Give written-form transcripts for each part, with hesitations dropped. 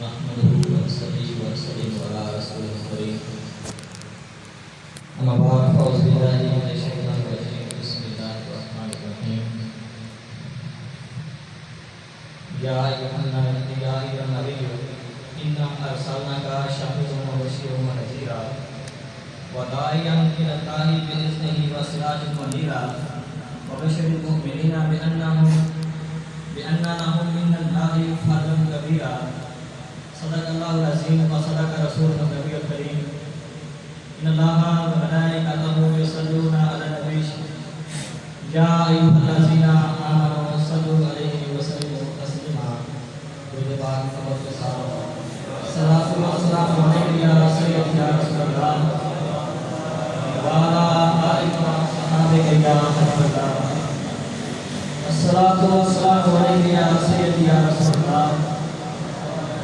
نحمده ونصلي ونسلم على رسوله الكريم أما بعد فأعوذ بالله من الشيطان الرجيم بسم الله الرحمن الرحيم يا أيها النبي إنا أرسلناك شاهدا وبشيرا ونذيرا وداعيا إلى الله بإذنه وسراجا منيرا وبشر المؤمنين بأن لهم من الله فضلا كبيرا صدق الله العظيم وصدق رسوله النبي الكريم إن الله وملائكته يصلون على النبي يا أيها الذين آمنوا صلوا عليه وسلموا تسليما الصلاة والسلام عليك يا سيدي يا رسول الله وعلى آلك وصحبه يا حبيب الله الصلاة والسلام عليك يا سيدي يا رسول الله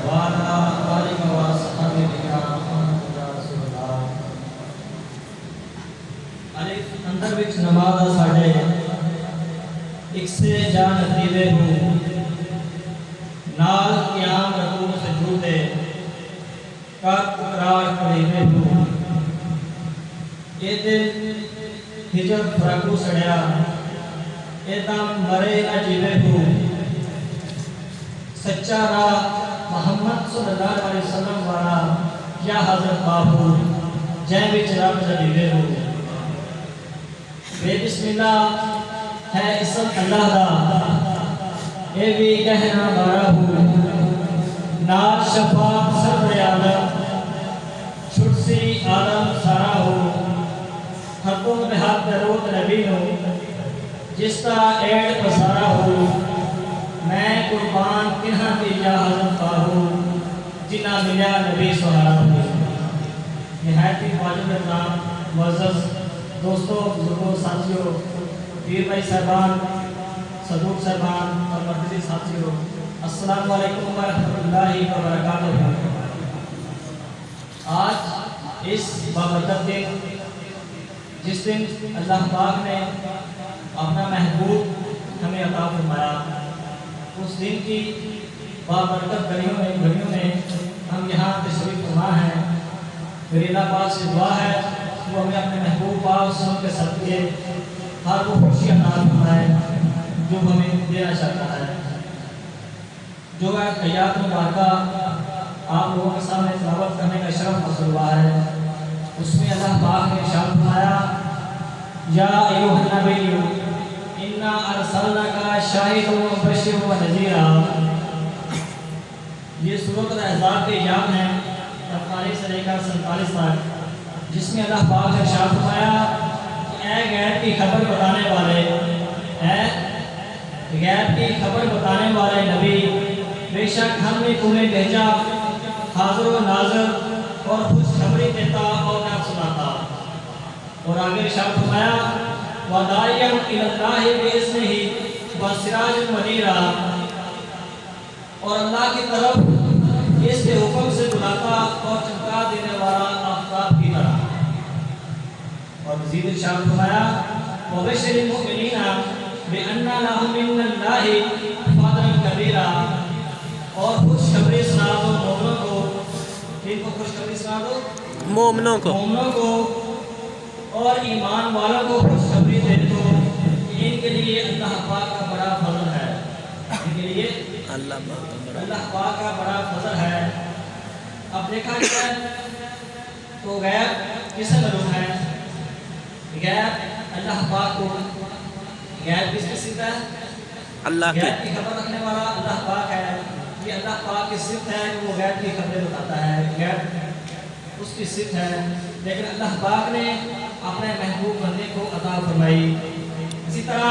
وعلى آلك وصحبه يا محمد يا رسول الله الف اندر وچ نماز ساڈے ایک سے جان دیوے ہوں نال قیام رکوع سجود کر اقرار کریوے ہوں اے دل ہجر فرقو سڑیا اے دم مرے نہ جیوے ہوں سچا راہ محمد صلی اللہ علیہ وسلم والا یا حضرت بابو جے وچ رب جدیوے ہوں بے بسم اللہ ہے اسم اللہ دا اے بھی کہنا بارا ہوں نال شفاعت سر عالم چھٹسی عالم سارا ہوں حکم بحق درود نبی ہوں جس کا ایڈ پسارا ہوں میں قربان کنہاں کی یا حضرت باہو جنہ ملیا نبی سہارا ہوں نہایتی واجب اکرام معزز دوستوں بزرگوں ساتھیوں پیر بھائی صاحبان صدوق صاحبان اور مرکزی ساتھیوں السلام علیکم ورحمۃ اللہ وبرکاتہ آج اس بابرکت دن جس دن اللہ پاک نے اپنا محبوب ہمیں عطا فرمایا اس دن کی بابرکت گھڑیوں میں ہم یہاں تشریف فرما ہیں میری اللہ پاک سے دعا ہے وہ ہمیں اپنے محبوب پاک سن کے صدقے ہر وہ خوشی عطا فرمائے جو ہمیں دینا چاہتا ہے جو آیات مبارکہ آپ لوگوں کے سامنے تلاوت کرنے کا شرف حاصل ہوا ہے اس میں اللہ پاک نے ارشاد فرمایا یا ایھا النبی انا ارسلناک شاہدا ومبشرا ونذیرا یہ سورۃ الاحزاب کے ایام ہیں 43 سے لے کر 47 تک جس میں اللہ پاک نے ارشاد فرمایا اے غیب کی خبر بتانے والے اے غیب کی خبر بتانے والے نبی بے شک ہم نے تمہیں بھیجا حاضر و ناظر اور خوشخبری دیتا اور نام سناتا اور آگے ارشاد فرمایا وداعیا الی اللہ باذنہ وسراجا منیرا اور اللہ کی طرف اس کے حکم سے بلاتا اور چمکا دینے والا آفتاب کی طرح اور مزید ارشاد فرمایا وبشر المؤمنین بأن لهم من اللہ فضلا کبیرا اور خوشخبری سنا دو مومنوں کو کن کو خوشخبری سنا دو مومنوں کو اور ایمان والوں کو خوشخبری دے دو ان کے لیے اللہ پاک کا بڑا فضل ہے ان کے لیے اللہ پاک کا بڑا فضل ہے اب دیکھا جائے تو غیب کس معلوم ہے غیب اللہ پاک کو غیب کس کی صفت ہے اللہ کی غیب کی خبر رکھنے والا اللہ پاک ہے یہ اللہ پاک کی صفت ہے کہ وہ غیب کی خبریں بتاتا ہے غیب اس کی صفت ہے لیکن اللہ پاک نے اپنے محبوب بندے کو عطا فرمائی اسی طرح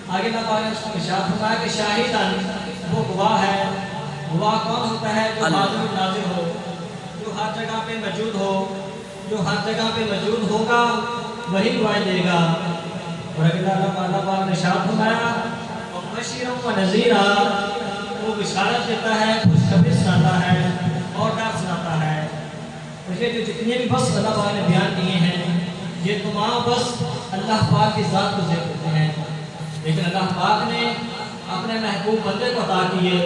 آگے اللہ پاک نے ارشاد فرمایا کہ شاہداً وہ گواہ ہے گواہ کون ہوتا ہے جو حاضر و ناظر ہو جو ہر جگہ پہ موجود ہو جو ہر جگہ پہ موجود ہوگا وہی گواہی دے گا اور اگر اللہ پاک نے ارشاد فرمایا وبشرا ونذیرا وہ بشارت دیتا ہے خوشخبری سناتا ہے اور ڈر سناتا ہے اور یہ جو جتنے بھی بس اللہ پاک نے بیان کیے ہیں یہ تمام بس اللہ پاک کی ذات کو ذکر کرتے ہیں لیکن اللہ پاک نے اپنے محبوب بندے کو عطا کیے